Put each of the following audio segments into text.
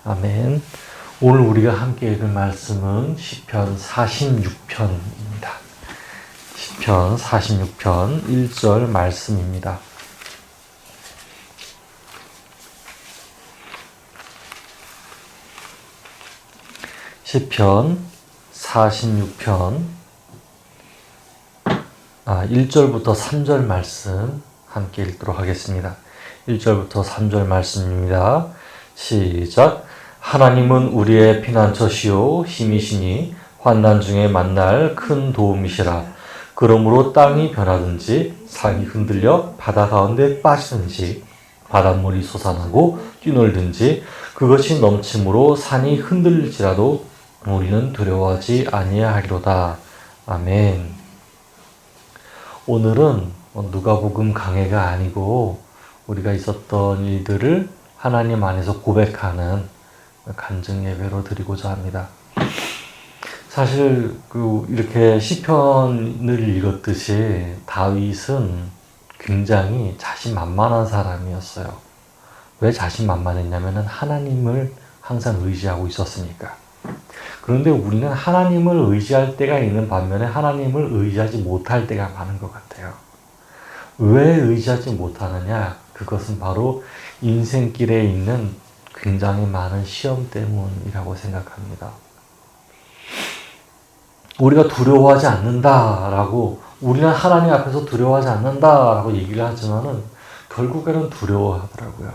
아멘. 오늘 우리가 함께 읽을 말씀은 시편 46편입니다. 시편 46편 1절 말씀입니다. 시편 46편 1절부터 3절 말씀 함께 읽도록 하겠습니다. 1절부터 3절 말씀입니다. 시작. 하나님은 우리의 피난처시요 힘이시니 환난 중에 만날 큰 도움이시라. 그러므로 땅이 변하든지 산이 흔들려 바다 가운데 빠지든지 바닷물이 솟아나고 뛰놀든지 그것이 넘침으로 산이 흔들릴지라도 우리는 두려워하지 아니하리로다. 아멘. 오늘은 누가복음 강해가 아니고 우리가 있었던 일들을 하나님 안에서 고백하는 간증 예배로 드리고자 합니다. 사실 이렇게 시편을 읽었듯이 다윗은 굉장히 자신만만한 사람이었어요. 왜 자신만만했냐면은 하나님을 항상 의지하고 있었으니까. 그런데 우리는 하나님을 의지할 때가 있는 반면에 하나님을 의지하지 못할 때가 많은 것 같아요. 왜 의지하지 못하느냐? 그것은 바로 인생길에 있는 굉장히 많은 시험 때문이라고 생각합니다. 우리가 두려워하지 않는다라고, 우리는 하나님 앞에서 두려워하지 않는다라고 얘기를 하지만은 결국에는 두려워하더라고요.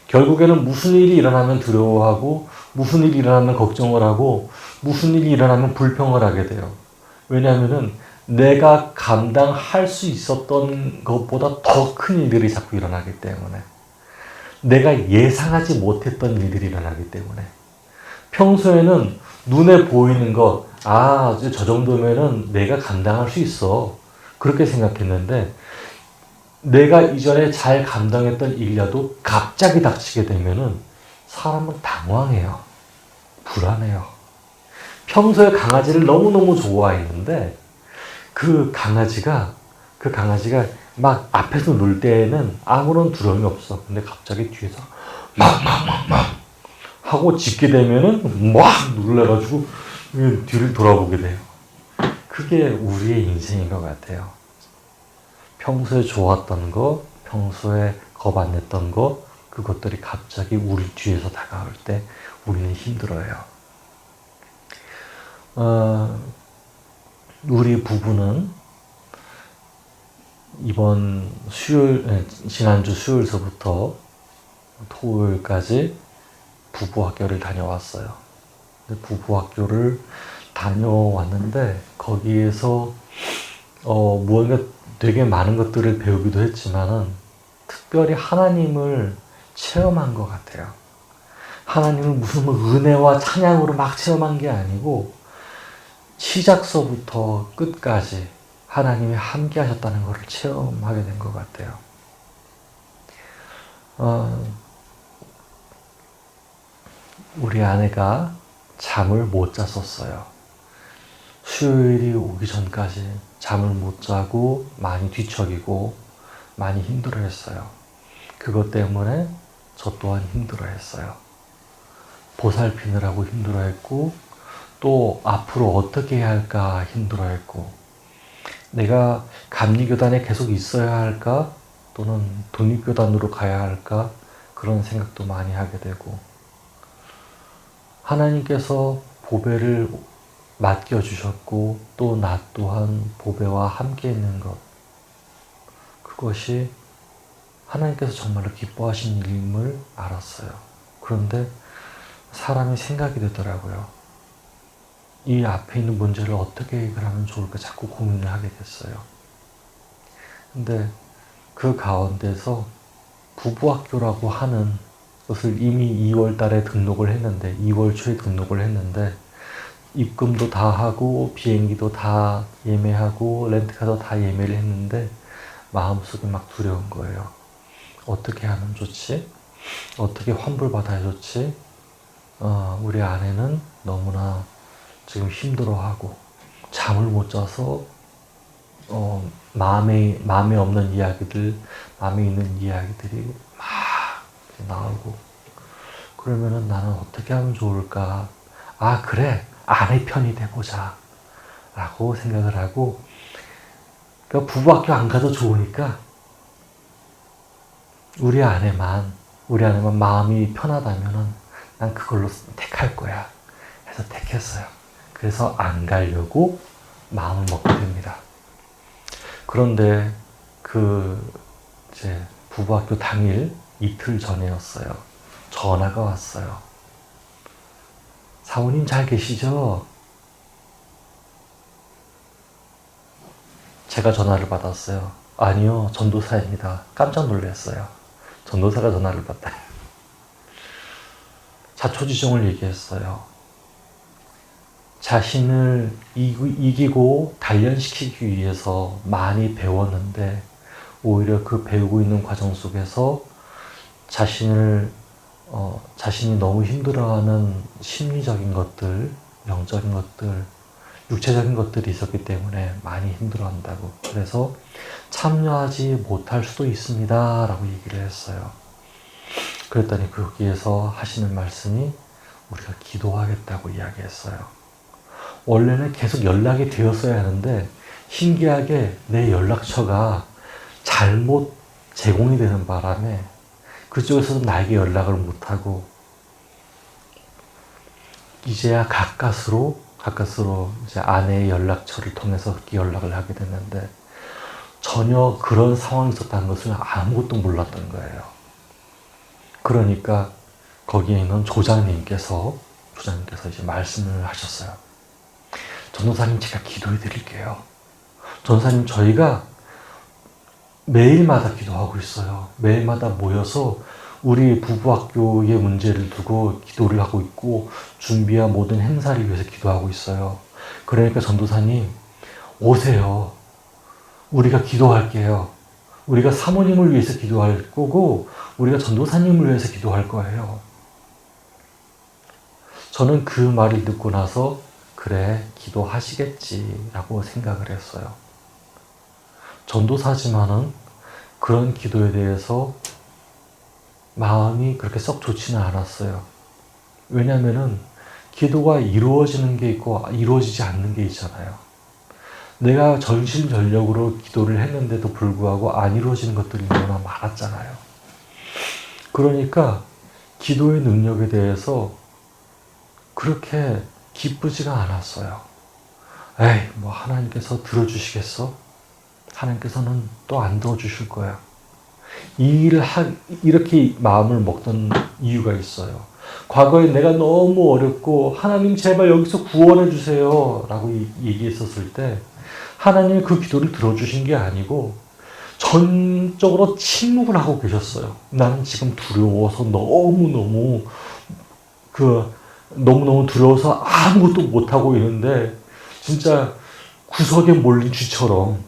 결국에는 무슨 일이 일어나면 두려워하고, 무슨 일이 일어나면 걱정을 하고, 무슨 일이 일어나면 불평을 하게 돼요. 왜냐하면은 내가 감당할 수 있었던 것보다 더 큰 일들이 자꾸 일어나기 때문에, 내가 예상하지 못했던 일들이 일어나기 때문에, 평소에는 눈에 보이는 것, 저 정도면은 내가 감당할 수 있어, 그렇게 생각했는데 내가 이전에 잘 감당했던 일이라도 갑자기 닥치게 되면은 사람은 당황해요. 불안해요. 평소에 강아지를 너무너무 좋아했는데 그 강아지가 막 앞에서 놀 때는 아무런 두려움이 없어. 근데 갑자기 뒤에서 막 하고 짖게 되면은 막 놀라가지고 뒤를 돌아보게 돼요. 그게 우리의 인생인 것 같아요. 평소에 좋았던 거, 평소에 겁 안 냈던 거, 그것들이 갑자기 우리 뒤에서 다가올 때 우리는 힘들어요. 우리 부부는 지난주 수요일서부터 토요일까지 부부 학교를 다녀왔어요. 부부 학교를 다녀왔는데 거기에서 무언가 되게 많은 것들을 배우기도 했지만은 특별히 하나님을 체험한 것 같아요. 하나님을 무슨 은혜와 찬양으로 막 체험한 게 아니고 시작서부터 끝까지 하나님이 함께 하셨다는 것을 체험하게 된 것 같아요. 우리 아내가 잠을 못 잤었어요. 수요일이 오기 전까지 잠을 못 자고 많이 뒤척이고 많이 힘들어했어요. 그것 때문에 저 또한 힘들어했어요. 보살피느라고 힘들어했고 또 앞으로 어떻게 해야 할까 힘들어했고, 내가 감리교단에 계속 있어야 할까 또는 독립교단으로 가야 할까 그런 생각도 많이 하게 되고, 하나님께서 보배를 맡겨주셨고 또 나 또한 보배와 함께 있는 것, 그것이 하나님께서 정말로 기뻐하신 일임을 알았어요. 그런데 사람이 생각이 되더라고요. 이 앞에 있는 문제를 어떻게 해결하면 좋을까 자꾸 고민을 하게 됐어요. 근데 그 가운데서 부부학교라고 하는 것을 이미 2월 달에 등록을 했는데, 2월 초에 등록을 했는데 입금도 다 하고 비행기도 다 예매하고 렌트카도 다 예매를 했는데 마음속에 막 두려운 거예요. 어떻게 하면 좋지? 어떻게 환불받아야 좋지? 우리 아내는 너무나 지금 힘들어하고 잠을 못 자서 마음에 없는 이야기들, 마음에 있는 이야기들이 막 나오고, 그러면은 나는 어떻게 하면 좋을까? 아, 그래. 아내 편이 돼보자. 라고 생각을 하고, 그러니까 부부학교 안 가도 좋으니까, 우리 아내만 마음이 편하다면은 난 그걸로 택할 거야. 해서 택했어요. 그래서 안 가려고 마음을 먹게 됩니다. 그런데 이제 부부학교 당일 이틀 전이었어요. 전화가 왔어요. 사모님 잘 계시죠? 제가 전화를 받았어요. 아니요, 전도사입니다. 깜짝 놀랐어요. 전도사가 전화를 받다. 자초지종을 얘기했어요. 자신을 이기고 단련시키기 위해서 많이 배웠는데 오히려 그 배우고 있는 과정 속에서 자신이 너무 힘들어하는 심리적인 것들, 영적인 것들, 육체적인 것들이 있었기 때문에 많이 힘들어한다고. 그래서 참여하지 못할 수도 있습니다. 라고 얘기를 했어요. 그랬더니 거기에서 하시는 말씀이 우리가 기도하겠다고 이야기했어요. 원래는 계속 연락이 되었어야 하는데 신기하게 내 연락처가 잘못 제공이 되는 바람에 그쪽에서도 나에게 연락을 못하고 이제야 가까스로 이제 아내의 연락처를 통해서 그렇게 연락을 하게 됐는데 전혀 그런 상황이 있었다는 것을 아무것도 몰랐던 거예요. 그러니까 거기에 있는 조장님께서 이제 말씀을 하셨어요. 전도사님, 제가 기도해 드릴게요. 전도사님, 저희가 매일마다 기도하고 있어요. 매일마다 모여서 우리 부부학교의 문제를 두고 기도를 하고 있고 준비한 모든 행사를 위해서 기도하고 있어요. 그러니까 전도사님, 오세요. 우리가 기도할게요. 우리가 사모님을 위해서 기도할 거고 우리가 전도사님을 위해서 기도할 거예요. 저는 그 말을 듣고 나서 그래, 기도하시겠지라고 생각을 했어요. 전도사지만은 그런 기도에 대해서 마음이 그렇게 썩 좋지는 않았어요. 왜냐면은 기도가 이루어지는 게 있고 이루어지지 않는 게 있잖아요. 내가 전심전력으로 기도를 했는데도 불구하고 안 이루어지는 것들이 너무나 많았잖아요. 그러니까 기도의 능력에 대해서 그렇게 기쁘지가 않았어요. 에이, 뭐 하나님께서 들어주시겠어? 하나님께서는 또 안 들어주실 거야. 이렇게 마음을 먹던 이유가 있어요. 과거에 내가 너무 어렵고 하나님 제발 여기서 구원해 주세요 라고 얘기했었을 때 하나님이 그 기도를 들어주신 게 아니고 전적으로 침묵을 하고 계셨어요. 나는 지금 두려워서 너무너무 두려워서 아무것도 못하고 있는데 진짜 구석에 몰린 쥐처럼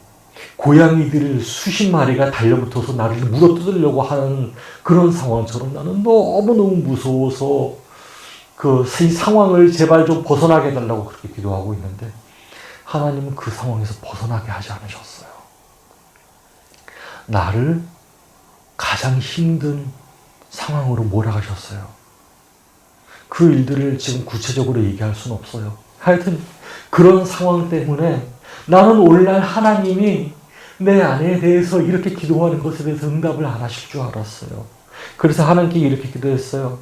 고양이들 수십 마리가 달려붙어서 나를 물어뜯으려고 하는 그런 상황처럼 나는 너무너무 무서워서 이 상황을 제발 좀 벗어나게 해달라고 그렇게 기도하고 있는데 하나님은 그 상황에서 벗어나게 하지 않으셨어요. 나를 가장 힘든 상황으로 몰아가셨어요. 그 일들을 지금 구체적으로 얘기할 수는 없어요. 하여튼 그런 상황 때문에 나는 오늘날 하나님이 내 아내에 대해서 이렇게 기도하는 것에 대해서 응답을 안 하실 줄 알았어요. 그래서 하나님께 이렇게 기도했어요.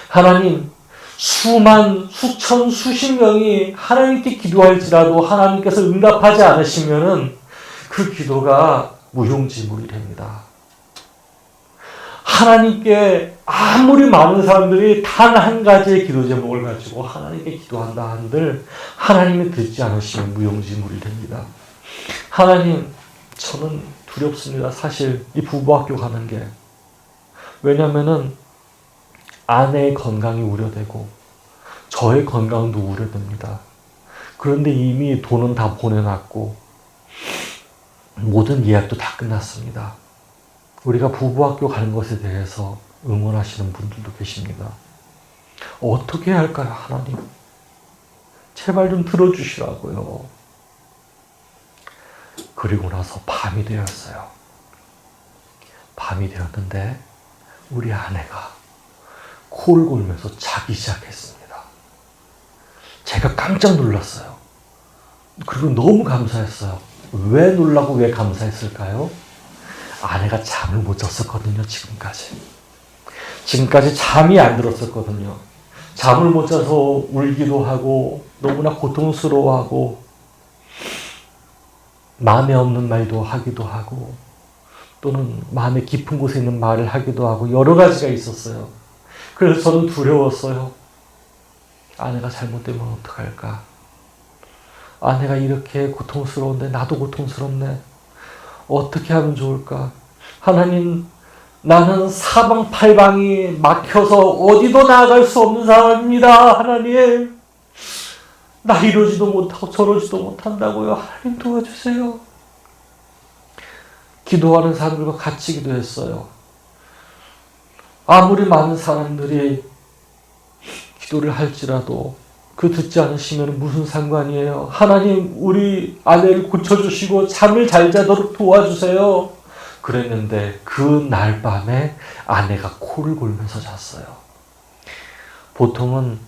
하나님, 수천, 수십 명이 하나님께 기도할지라도 하나님께서 응답하지 않으시면은 그 기도가 무용지물이 됩니다. 하나님께 아무리 많은 사람들이 단 한 가지의 기도 제목을 가지고 하나님께 기도한다 한들 하나님이 듣지 않으시면 무용지물이 됩니다. 하나님, 저는 두렵습니다. 사실 이 부부학교 가는 게. 왜냐면은 아내의 건강이 우려되고 저의 건강도 우려됩니다. 그런데 이미 돈은 다 보내놨고 모든 예약도 다 끝났습니다. 우리가 부부학교 가는 것에 대해서 응원하시는 분들도 계십니다. 어떻게 해야 할까요, 하나님? 제발 좀 들어주시라고요. 그리고 나서 밤이 되었어요. 밤이 되었는데 우리 아내가 코를 골면서 자기 시작했습니다. 제가 깜짝 놀랐어요. 그리고 너무 감사했어요. 왜 놀라고 왜 감사했을까요? 아내가 잠을 못 잤었거든요, 지금까지 잠이 안 들었었거든요. 잠을 못 자서 울기도 하고, 너무나 고통스러워하고, 마음에 없는 말도 하기도 하고, 또는 마음에 깊은 곳에 있는 말을 하기도 하고, 여러 가지가 있었어요. 그래서 저는 두려웠어요. 아내가 잘못되면 어떡할까? 아내가 이렇게 고통스러운데 나도 고통스럽네. 어떻게 하면 좋을까? 하나님, 나는 사방팔방이 막혀서 어디도 나아갈 수 없는 상황입니다. 하나님, 나 이러지도 못하고 저러지도 못한다고요. 하나님 도와주세요. 기도하는 사람들과 같이 기도했어요. 아무리 많은 사람들이 기도를 할지라도 그 듣지 않으시면 무슨 상관이에요. 하나님, 우리 아내를 고쳐주시고 잠을 잘 자도록 도와주세요. 그랬는데 그 날 밤에 아내가 코를 골면서 잤어요. 보통은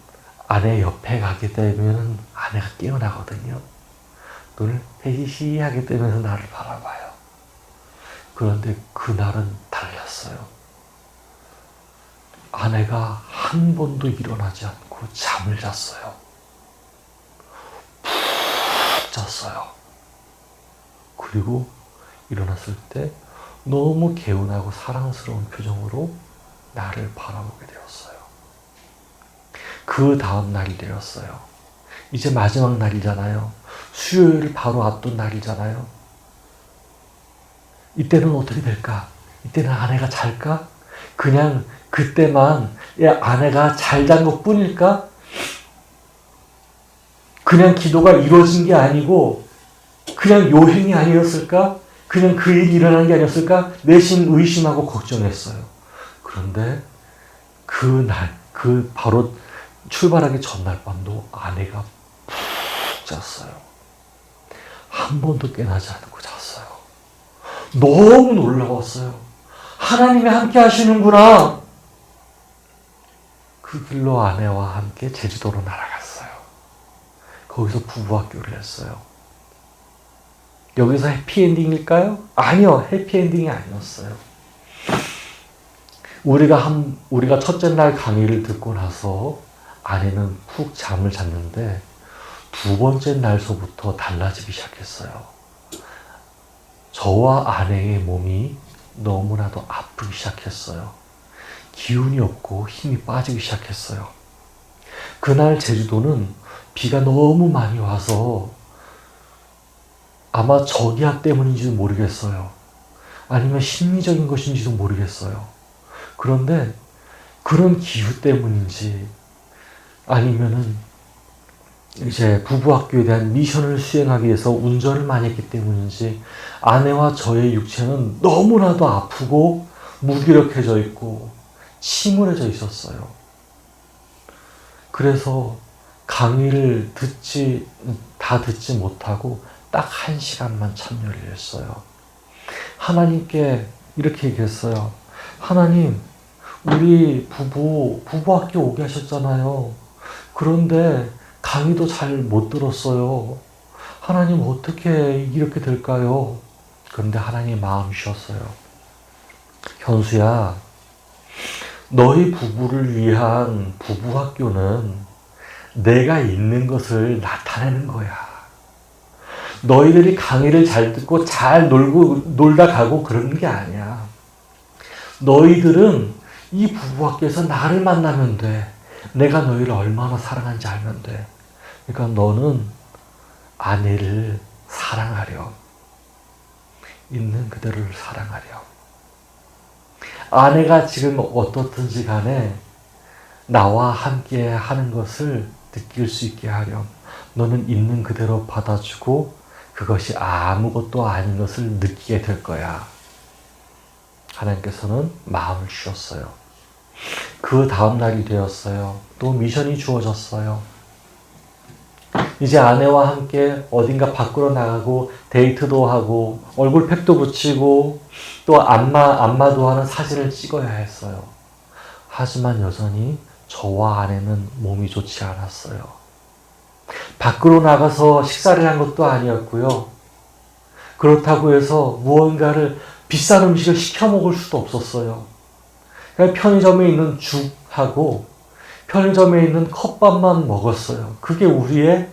아내 옆에 가게 되면 아내가 깨어나거든요. 눈을 희희하게 뜨면서 나를 바라봐요. 그런데 그날은 달랐어요. 아내가 한 번도 일어나지 않고 잠을 잤어요. 푹 잤어요. 그리고 일어났을 때 너무 개운하고 사랑스러운 표정으로 나를 바라보게 되었어요. 그 다음 날이 되었어요. 이제 마지막 날이잖아요. 수요일을 바로 앞둔 날이잖아요. 이때는 어떻게 될까? 이때는 아내가 잘까? 그냥 그때만 아내가 잘 잔 것 뿐일까? 그냥 기도가 이루어진 게 아니고 그냥 요행이 아니었을까? 그냥 그 일이 일어난 게 아니었을까? 내심 의심하고 걱정했어요. 그런데 그날, 바로 출발하기 전날 밤도 아내가 푹 잤어요. 한 번도 깨나지 않고 잤어요. 너무 놀라웠어요. 하나님이 함께 하시는구나. 그 길로 아내와 함께 제주도로 날아갔어요. 거기서 부부학교를 했어요. 여기서 해피엔딩일까요? 아니요, 해피엔딩이 아니었어요. 우리가 첫째 날 강의를 듣고 나서 아내는 푹 잠을 잤는데 두 번째 날서부터 달라지기 시작했어요. 저와 아내의 몸이 너무나도 아프기 시작했어요. 기운이 없고 힘이 빠지기 시작했어요. 그날 제주도는 비가 너무 많이 와서 아마 적야 때문인지도 모르겠어요. 아니면 심리적인 것인지도 모르겠어요. 그런데 그런 기후 때문인지 아니면은 이제 부부학교에 대한 미션을 수행하기 위해서 운전을 많이 했기 때문인지 아내와 저의 육체는 너무나도 아프고 무기력해져 있고 침울해져 있었어요. 그래서 강의를 다 듣지 못하고 딱 1시간만 참여를 했어요. 하나님께 이렇게 얘기했어요. 하나님, 우리 부부학교 오게 하셨잖아요. 그런데 강의도 잘 못 들었어요. 하나님, 어떻게 이렇게 될까요? 그런데 하나님 마음 주셨어요. 현수야, 너희 부부를 위한 부부학교는 내가 있는 것을 나타내는 거야. 너희들이 강의를 잘 듣고 잘 놀다 가고 그러는 게 아니야. 너희들은 이 부부학교에서 나를 만나면 돼. 내가 너희를 얼마나 사랑하는지 알면 돼. 그러니까 너는 아내를 사랑하렴. 있는 그대로를 사랑하렴. 아내가 지금 어떻든지 간에 나와 함께 하는 것을 느낄 수 있게 하렴. 너는 있는 그대로 받아주고 그것이 아무것도 아닌 것을 느끼게 될 거야. 하나님께서는 마음을 주셨어요. 그 다음 날이 되었어요. 또 미션이 주어졌어요. 이제 아내와 함께 어딘가 밖으로 나가고 데이트도 하고 얼굴팩도 붙이고 또 안마도 하는 사진을 찍어야 했어요. 하지만 여전히 저와 아내는 몸이 좋지 않았어요. 밖으로 나가서 식사를 한 것도 아니었고요. 그렇다고 해서 무언가를 비싼 음식을 시켜 먹을 수도 없었어요. 그냥 편의점에 있는 죽하고 편의점에 있는 컵밥만 먹었어요. 그게 우리의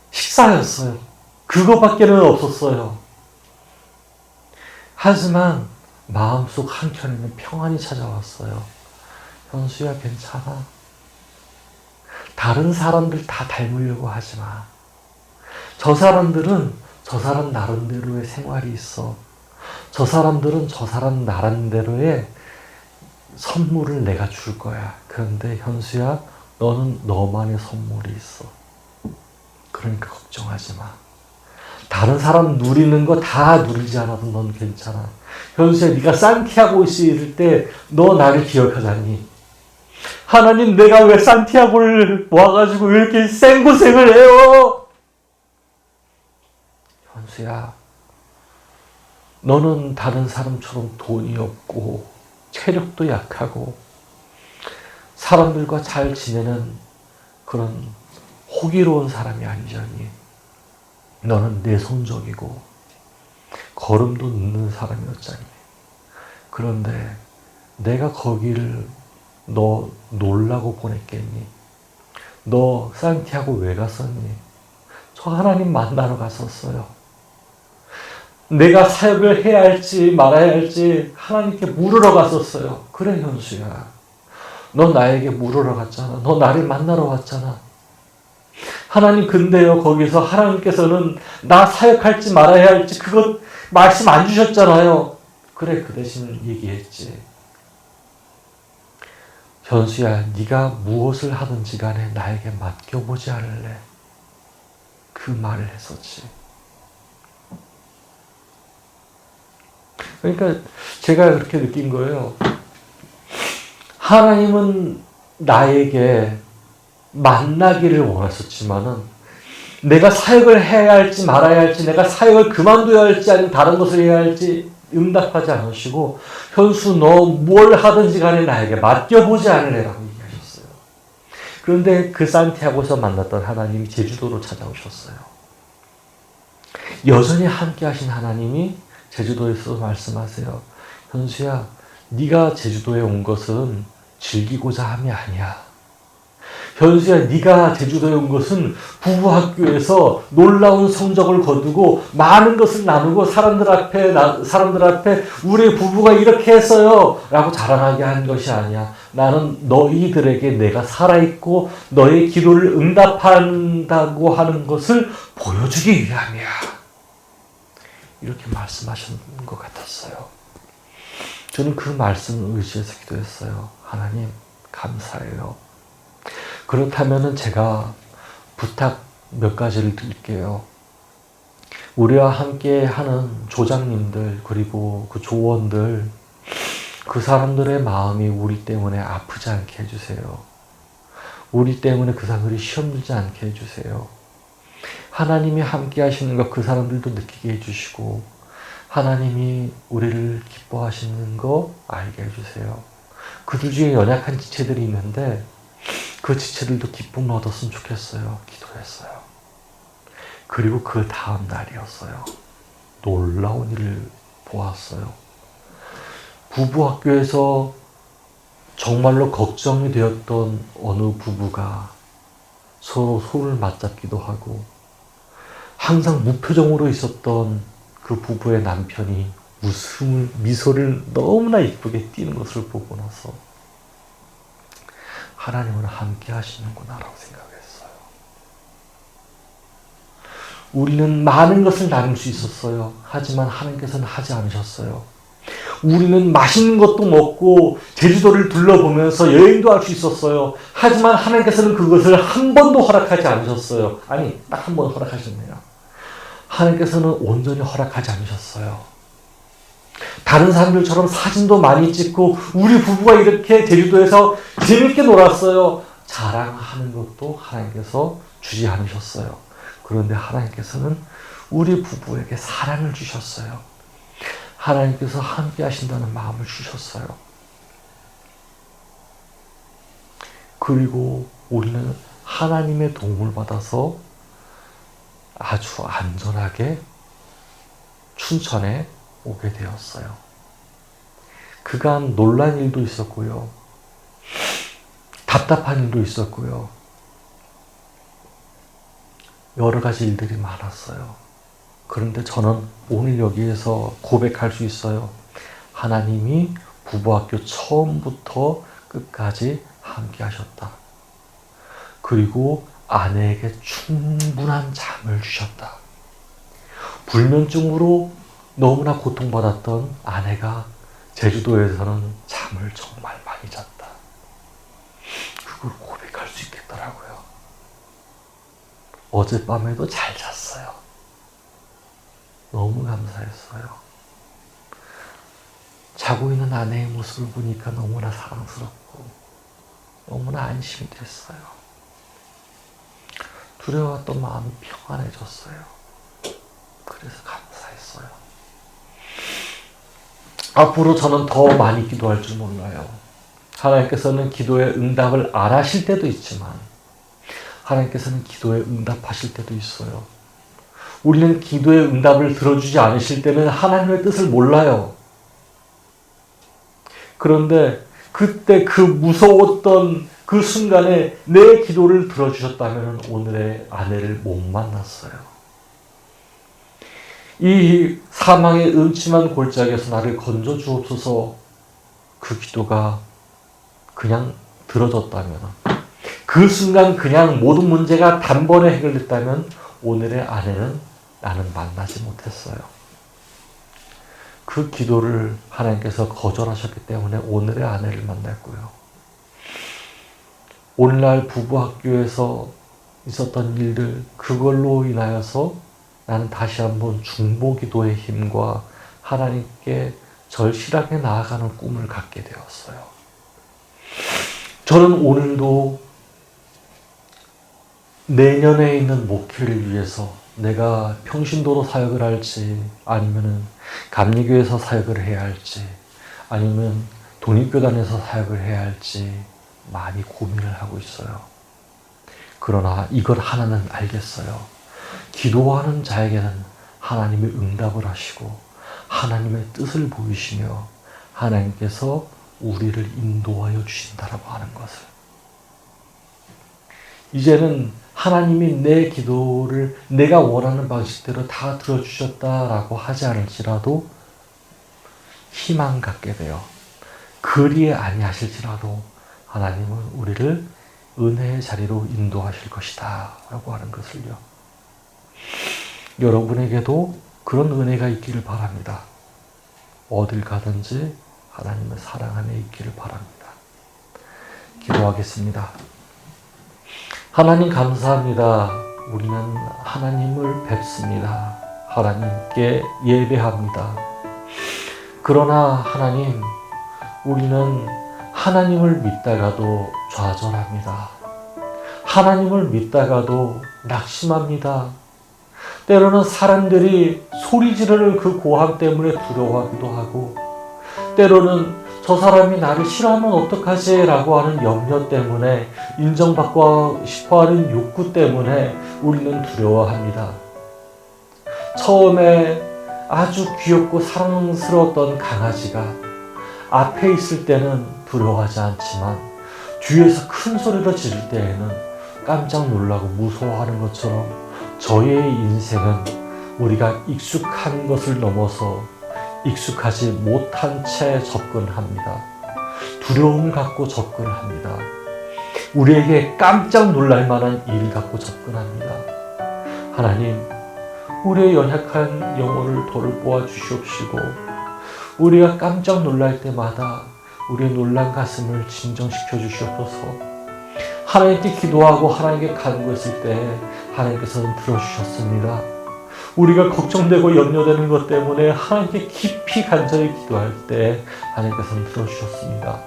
식사였어요. 그거밖에는 없었어요. 하지만 마음속 한켠에는 평안이 찾아왔어요. 현수야, 괜찮아. 다른 사람들 다 닮으려고 하지 마. 저 사람들은 저 사람 나름대로의 생활이 있어. 저 사람들은 저 사람 나름대로의 선물을 내가 줄 거야. 그런데 현수야, 너는 너만의 선물이 있어. 그러니까 걱정하지 마. 다른 사람 누리는 거 다 누리지 않아도 넌 괜찮아. 현수야, 네가 산티아고 있을 때 너 나를 기억하자니. 하나님, 내가 왜 산티아고를 모아가지고 왜 이렇게 생고생을 해요? 현수야, 너는 다른 사람처럼 돈이 없고 체력도 약하고 사람들과 잘 지내는 그런 호기로운 사람이 아니잖니. 너는 내성적이고 걸음도 늦는 사람이었잖니. 그런데 내가 거기를 너 놀라고 보냈겠니? 너 산티아고 왜 갔었니? 저 하나님 만나러 갔었어요. 내가 사역을 해야 할지 말아야 할지 하나님께 물으러 갔었어요. 그래, 현수야. 너 나에게 물으러 갔잖아. 너 나를 만나러 왔잖아. 하나님, 근데요, 거기서 하나님께서는 나 사역할지 말아야 할지 그것 말씀 안 주셨잖아요. 그래, 그 대신 얘기했지. 현수야, 네가 무엇을 하든지 간에 나에게 맡겨보지 않을래. 그 말을 했었지. 그러니까 제가 그렇게 느낀 거예요. 하나님은 나에게 만나기를 원하셨지만은 내가 사역을 해야 할지 말아야 할지, 내가 사역을 그만둬야 할지 아니면 다른 것을 해야 할지 응답하지 않으시고, 현수 너 뭘 하든지 간에 나에게 맡겨보지 않으래라고 얘기하셨어요. 그런데 그 산티아고에서 만났던 하나님이 제주도로 찾아오셨어요. 여전히 함께 하신 하나님이 제주도에서 말씀하세요. 현수야, 네가 제주도에 온 것은 즐기고자 함이 아니야. 현수야, 네가 제주도에 온 것은 부부학교에서 놀라운 성적을 거두고 많은 것을 나누고 사람들 앞에 우리 부부가 이렇게 했어요 라고 자랑하게 한 것이 아니야. 나는 너희들에게 내가 살아있고 너의 기도를 응답한다고 하는 것을 보여주기 위함이야. 이렇게 말씀하신 것 같았어요. 저는 그 말씀을 의지해서 기도했어요. 하나님, 감사해요. 그렇다면 제가 부탁 몇 가지를 드릴게요. 우리와 함께 하는 조장님들, 그리고 그 조원들, 그 사람들의 마음이 우리 때문에 아프지 않게 해주세요. 우리 때문에 그 사람들이 시험 들지 않게 해주세요. 하나님이 함께 하시는 것 그 사람들도 느끼게 해주시고, 하나님이 우리를 기뻐하시는 거 알게 해주세요. 그들 중에 연약한 지체들이 있는데 그 지체들도 기쁨을 얻었으면 좋겠어요. 기도했어요. 그리고 그 다음 날이었어요. 놀라운 일을 보았어요. 부부학교에서 정말로 걱정이 되었던 어느 부부가 서로 손을 맞잡기도 하고, 항상 무표정으로 있었던 그 부부의 남편이 미소를 너무나 이쁘게 띠는 것을 보고 나서 하나님은 함께 하시는구나라고 생각했어요. 우리는 많은 것을 나눌 수 있었어요. 하지만 하나님께서는 하지 않으셨어요. 우리는 맛있는 것도 먹고 제주도를 둘러보면서 여행도 할 수 있었어요. 하지만 하나님께서는 그것을 한 번도 허락하지 않으셨어요. 아니, 딱 한 번 허락하셨네요. 하나님께서는 온전히 허락하지 않으셨어요. 다른 사람들처럼 사진도 많이 찍고 우리 부부가 이렇게 제주도에서 재밌게 놀았어요. 자랑하는 것도 하나님께서 주지 않으셨어요. 그런데 하나님께서는 우리 부부에게 사랑을 주셨어요. 하나님께서 함께 하신다는 마음을 주셨어요. 그리고 우리는 하나님의 도움을 받아서 아주 안전하게 춘천에 오게 되었어요. 그간 놀란 일도 있었고요. 답답한 일도 있었고요. 여러 가지 일들이 많았어요. 그런데 저는 오늘 여기에서 고백할 수 있어요. 하나님이 부부학교 처음부터 끝까지 함께 하셨다. 그리고 아내에게 충분한 잠을 주셨다. 불면증으로 너무나 고통받았던 아내가 제주도에서는 잠을 정말 많이 잤다. 그걸 고백할 수 있겠더라고요. 어젯밤에도 잘 잤어요. 너무 감사했어요. 자고 있는 아내의 모습을 보니까 너무나 사랑스럽고 너무나 안심이 됐어요. 두려웠던 마음이 평안해졌어요. 그래서 감사했어요. 앞으로 저는 더 많이 기도할 줄 몰라요. 하나님께서는 기도의 응답을 안 하실 때도 있지만 하나님께서는 기도에 응답하실 때도 있어요. 우리는 기도의 응답을 들어주지 않으실 때는 하나님의 뜻을 몰라요. 그런데 그때 그 무서웠던 그 순간에 내 기도를 들어주셨다면 오늘의 아내를 못 만났어요. 이 사망의 음침한 골짜기에서 나를 건져 주옵소서. 그 기도가 그냥 들어졌다면, 그 순간 그냥 모든 문제가 단번에 해결됐다면 오늘의 아내는 나는 만나지 못했어요. 그 기도를 하나님께서 거절하셨기 때문에 오늘의 아내를 만났고요. 오늘날 부부학교에서 있었던 일들, 그걸로 인하여서 나는 다시 한번 중보기도의 힘과 하나님께 절실하게 나아가는 꿈을 갖게 되었어요. 저는 오늘도 내년에 있는 목회를 위해서 내가 평신도로 사역을 할지, 아니면은 감리교에서 사역을 해야 할지, 아니면 독립교단에서 사역을 해야 할지 많이 고민을 하고 있어요. 그러나 이걸 하나는 알겠어요. 기도하는 자에게는 하나님이 응답을 하시고 하나님의 뜻을 보이시며 하나님께서 우리를 인도하여 주신다라고 하는 것을. 이제는 하나님이 내 기도를 내가 원하는 방식대로 다 들어주셨다라고 하지 않을지라도 희망 갖게 돼요. 그리 아니하실지라도 하나님은 우리를 은혜의 자리로 인도하실 것이다 라고 하는 것을요. 여러분에게도 그런 은혜가 있기를 바랍니다. 어딜 가든지 하나님의 사랑 안에 있기를 바랍니다. 기도하겠습니다. 하나님 감사합니다. 우리는 하나님을 뵙습니다. 하나님께 예배합니다. 그러나 하나님, 우리는 하나님을 믿다가도 좌절합니다. 하나님을 믿다가도 낙심합니다. 때로는 사람들이 소리 지르는 그 고함 때문에 두려워하기도 하고, 때로는 저 사람이 나를 싫어하면 어떡하지? 라고 하는 염려 때문에, 인정받고 싶어하는 욕구 때문에 우리는 두려워합니다. 처음에 아주 귀엽고 사랑스러웠던 강아지가 앞에 있을 때는 두려워하지 않지만 뒤에서 큰 소리를 지를 때에는 깜짝 놀라고 무서워하는 것처럼 저희의 인생은 우리가 익숙한 것을 넘어서 익숙하지 못한 채 접근합니다. 두려움을 갖고 접근합니다. 우리에게 깜짝 놀랄 만한 일을 갖고 접근합니다. 하나님, 우리의 연약한 영혼을 돌보아 주시옵시고 우리가 깜짝 놀랄 때마다 우리의 놀란 가슴을 진정시켜 주시옵소서. 하나님께 기도하고 하나님께 간구했을 때 하나님께서는 들어주셨습니다. 우리가 걱정되고 염려되는 것 때문에 하나님께 깊이 간절히 기도할 때 하나님께서는 들어주셨습니다.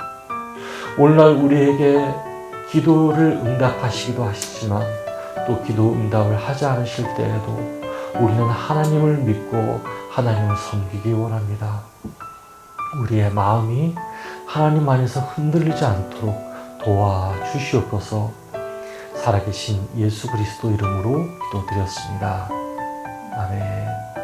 오늘날 우리에게 기도를 응답하시기도 하시지만 또 기도 응답을 하지 않으실 때에도 우리는 하나님을 믿고 하나님을 섬기기 원합니다. 우리의 마음이 하나님 안에서 흔들리지 않도록 도와주시옵소서. 살아계신 예수 그리스도 이름으로 기도드렸습니다. 아멘.